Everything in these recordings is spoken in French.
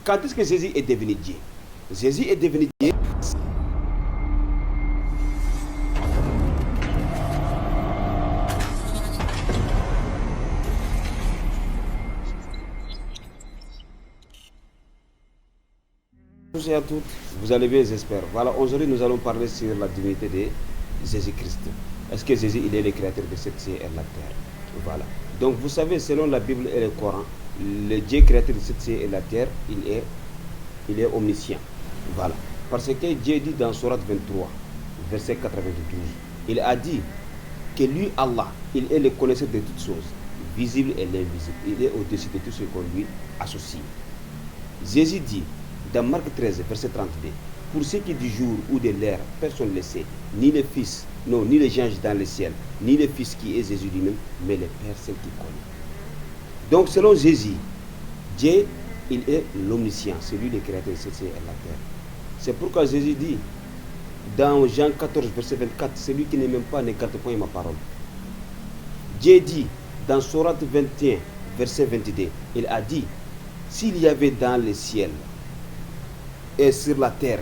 quand est-ce que Jésus est devenu Dieu? Jésus est devenu Dieu. Bonjour à toutes, vous allez bien, j'espère. Voilà, aujourd'hui nous allons parler sur la divinité de Jésus-Christ. Est-ce que Jésus il est le créateur de cette ciel et la terre? Voilà. Donc vous savez, selon la Bible et le Coran, le Dieu créateur de cette ciel et la terre, il est omniscient. Voilà. Parce que Dieu dit dans Sourate 23, verset 92, il a dit que lui, Allah, il est le connaisseur de toutes choses, visibles et invisibles. Il est au-dessus de tout ce qu'on lui associe. Jésus dit, dans Marc 13, verset 32, pour ce qui est du jour ou de l'heure, personne ne le sait, ni le Fils, non, ni les anges dans le ciel, ni le Fils qui est Jésus lui-même, mais le Père, celle qui connaît. Donc, selon Jésus, Dieu, il est l'omniscient, c'est lui le créateur de cette ciel et la terre. C'est pourquoi Jésus dit, dans Jean 14, verset 24, celui qui n'aime pas ne garde point ma parole. Dieu dit, dans Sourate 21, verset 22, il a dit, s'il y avait dans le ciel et sur la terre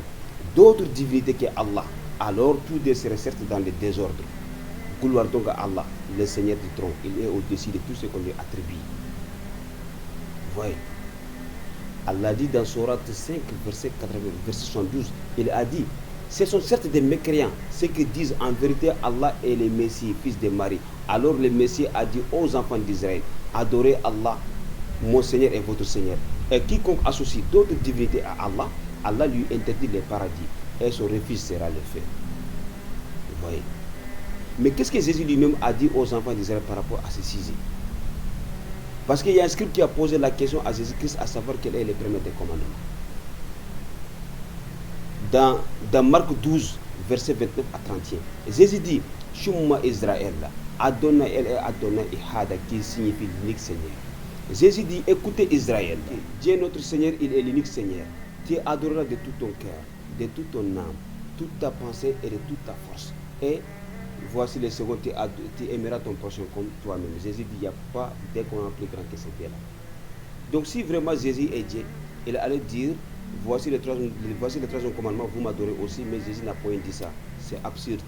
d'autres divinités que Allah, alors tout serait certes dans le désordre. Gloire donc à Allah, le Seigneur du trône, il est au-dessus de tout ce qu'on lui attribue. Voyez, Allah dit dans Sourate 5, verset 72, il a dit, ce sont certes des mécréants, ceux qui disent en vérité Allah est le Messie, fils de Marie. Alors le Messie a dit aux enfants d'Israël, adorez Allah, mon Seigneur et votre Seigneur. Et quiconque associe d'autres divinités à Allah, Allah lui interdit le paradis et son refuge sera le feu. Vous voyez. Mais qu'est-ce que Jésus lui-même a dit aux enfants d'Israël par rapport à ce sujet? Parce qu'il y a un scribe qui a posé la question à Jésus-Christ à savoir quel est le premier des commandements. Dans Marc 12, verset 29 à 31, Jésus dit, Shumma Israël, Adonai El et Adonai Ihada, qui signifie l'unique Seigneur. Jésus dit, écoutez Israël, Dieu notre Seigneur, il est l'unique Seigneur. Tu adoreras de tout ton cœur, de toute ton âme, toute ta pensée et de toute ta force. Et voici le second, tu aimeras ton prochain comme toi-même. Jésus dit, il n'y a pas d'un commandement plus grand que ce Dieu-là. Donc si vraiment Jésus est Dieu, il allait dire, voici le troisième commandement, vous m'adorez aussi, mais Jésus n'a point dit ça. C'est absurde.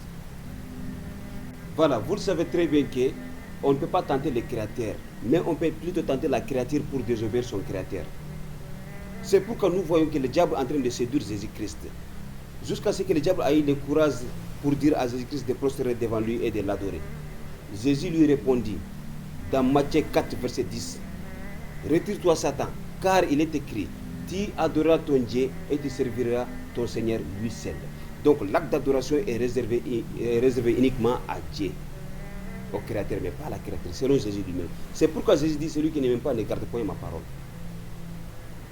Voilà, vous le savez très bien qu'on ne peut pas tenter le Créateur, mais on peut plutôt tenter la créature pour désobéir son Créateur. C'est pourquoi nous voyons que le diable est en train de séduire Jésus-Christ. Jusqu'à ce que le diable ait le courage pour dire à Jésus-Christ de prosterner devant lui et de l'adorer. Jésus lui répondit, dans Matthieu 4, verset 10, retire-toi Satan, car il est écrit, tu adoreras ton Dieu et tu serviras ton Seigneur lui seul. Donc l'acte d'adoration est réservé uniquement à Dieu, au Créateur, mais pas à la créature, selon Jésus lui-même. C'est pourquoi Jésus dit, celui qui n'aime pas ne garde point ma parole.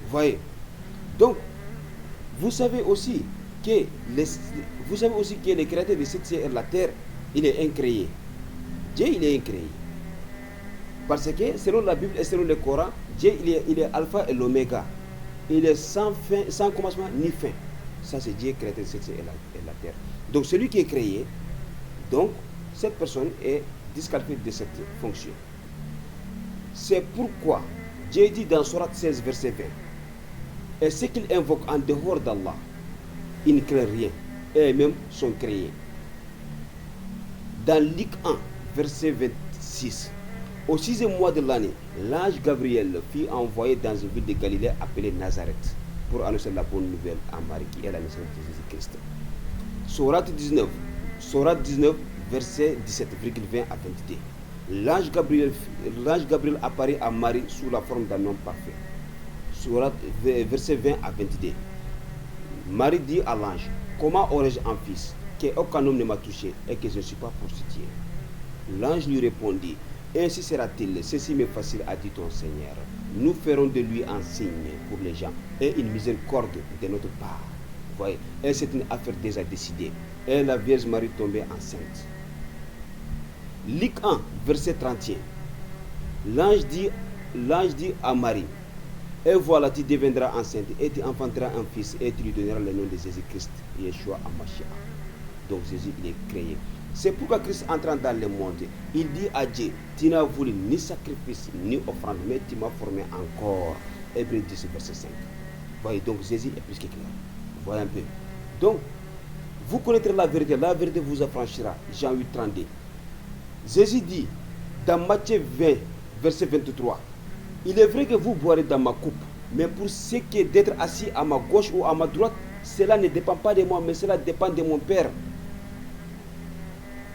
Voyez. Donc, vous savez aussi que le créateur de cette ciel et la terre, il est incréé. Dieu, il est incréé. Parce que, selon la Bible et selon le Coran, Dieu, il est alpha et l'oméga. Il est sans fin, sans commencement ni fin. Ça, c'est Dieu, créateur de cette ciel et la terre. Donc, celui qui est créé, donc, cette personne est disqualifiée de cette fonction. C'est pourquoi Dieu dit dans Sourate 16, verset 20, et ce qu'ils invoquent en dehors d'Allah, ils ne créent rien, et eux-mêmes sont créés. Dans Luc 1, verset 26, au 6e mois de l'année, l'ange Gabriel fut envoyé dans une ville de Galilée appelée Nazareth pour annoncer la bonne nouvelle à Marie qui est la naissance de Jésus-Christ. Sourate 19, verset 17,20 à 22. L'ange Gabriel apparaît à Marie sous la forme d'un homme parfait. Sourate, verset 20 à 22. Marie dit à l'ange, comment aurais-je un fils, qu'aucun homme ne m'a touché et que je ne suis pas prostituée? L'ange lui répondit, ainsi sera-t-il, ceci m'est facile, a dit ton Seigneur. Nous ferons de lui un signe pour les gens et une miséricorde de notre part. Voyez, et c'est une affaire déjà décidée. Et la Vierge Marie tombée enceinte. Luc 1, verset 31. L'ange dit à Marie, et voilà, tu deviendras enceinte et tu enfanteras un fils et tu lui donneras le nom de Jésus-Christ, Yeshua HaMashiach. Donc Jésus, il est créé. C'est pourquoi Christ entrant dans le monde, il dit à Dieu, tu n'as voulu ni sacrifice ni offrande, mais tu m'as formé encore. Hébreux 10, verset 5. voyez, donc Jésus est plus que clair. Voyez un peu. Donc, vous connaîtrez la vérité vous affranchira. Jean 8, 32. Jésus dit, dans Matthieu 20, verset 23, il est vrai que vous boirez dans ma coupe, mais pour ce qui est d'être assis à ma gauche ou à ma droite, cela ne dépend pas de moi, mais cela dépend de mon Père.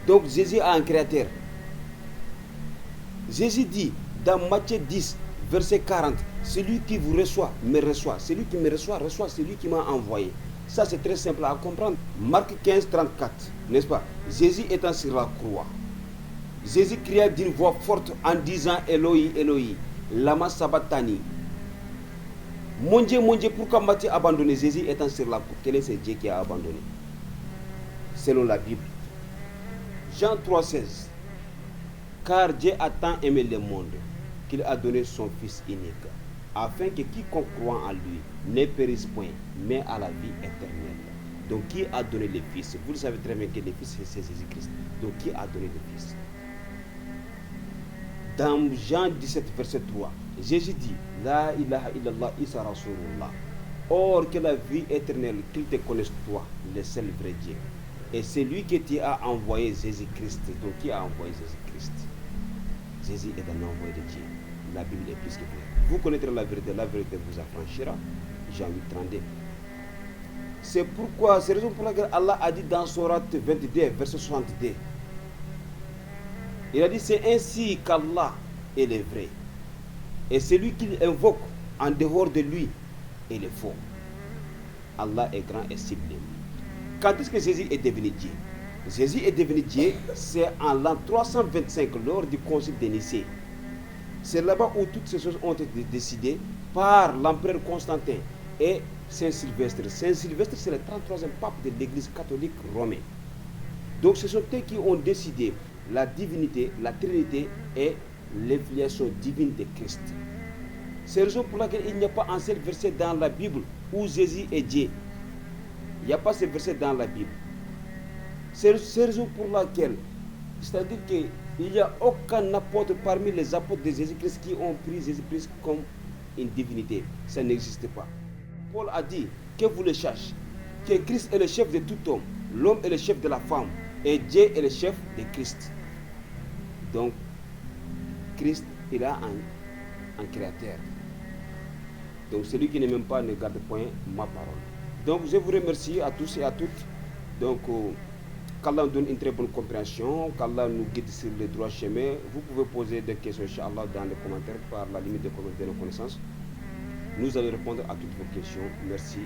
Donc Jésus a un créateur. Jésus dit dans Matthieu 10, verset 40, celui qui vous reçoit, me reçoit. Celui qui me reçoit, reçoit celui qui m'a envoyé. Ça, c'est très simple à comprendre. Marc 15, 34, n'est-ce pas? Jésus étant sur la croix, Jésus cria d'une voix forte en disant Eloi, Eloi, lama sabachthani. Mon Dieu, pourquoi m'as-tu abandonné? Jésus étant sur la croix. Quel est ce Dieu qui a abandonné? Selon la Bible. Jean 3, 16. Car Dieu a tant aimé le monde qu'il a donné son Fils unique, afin que quiconque croit en lui ne périsse point, mais à la vie éternelle. Donc qui a donné le Fils? Vous le savez très bien que le Fils c'est Jésus-Christ. Donc qui a donné le Fils? Dans Jean 17, verset 3, Jésus dit, La ilaha illallah isa rasulullah. Or que la vie éternelle, qu'il te connaisse toi, le seul vrai Dieu. Et c'est lui qui t'a envoyé Jésus-Christ. Donc qui a envoyé Jésus-Christ? Jésus est un envoyé de Dieu. La Bible est plus que claire. Vous connaîtrez la vérité vous affranchira. Jean 8, 32. C'est pourquoi, c'est la raison pour laquelle Allah a dit dans Sourate 22, verset 62. Il a dit, c'est ainsi qu'Allah est le vrai. Et celui qu'il invoque en dehors de lui est le faux. Allah est grand et sublime. Quand est-ce que Jésus est devenu Dieu? Jésus est devenu Dieu, c'est en l'an 325 lors du concile de Nicée. C'est là-bas où toutes ces choses ont été décidées par l'empereur Constantin et Saint Sylvestre. Saint Sylvestre, c'est le 33e pape de l'Église catholique romaine. Donc ce sont eux qui ont décidé la divinité, la Trinité et l'infiliation divine de Christ. C'est la raison pour laquelle il n'y a pas un seul verset dans la Bible où Jésus est Dieu. Il n'y a pas ce verset dans la Bible. C'est la raison pour laquelle, c'est-à-dire qu'il n'y a aucun apôtre parmi les apôtres de Jésus-Christ qui ont pris Jésus-Christ comme une divinité. Ça n'existe pas. Paul a dit, que vous le cherchez, que Christ est le chef de tout homme, l'homme est le chef de la femme, et Dieu est le chef de Christ. Donc, Christ, il a un créateur. Donc, celui qui ne m'aime pas ne garde point ma parole. Donc, je vous remercie à tous et à toutes. Donc, qu'Allah nous donne une très bonne compréhension, qu'Allah nous guide sur le droit chemin. Vous pouvez poser des questions, Inch'Allah, dans les commentaires par la limite de nos connaissances. Nous allons répondre à toutes vos questions. Merci.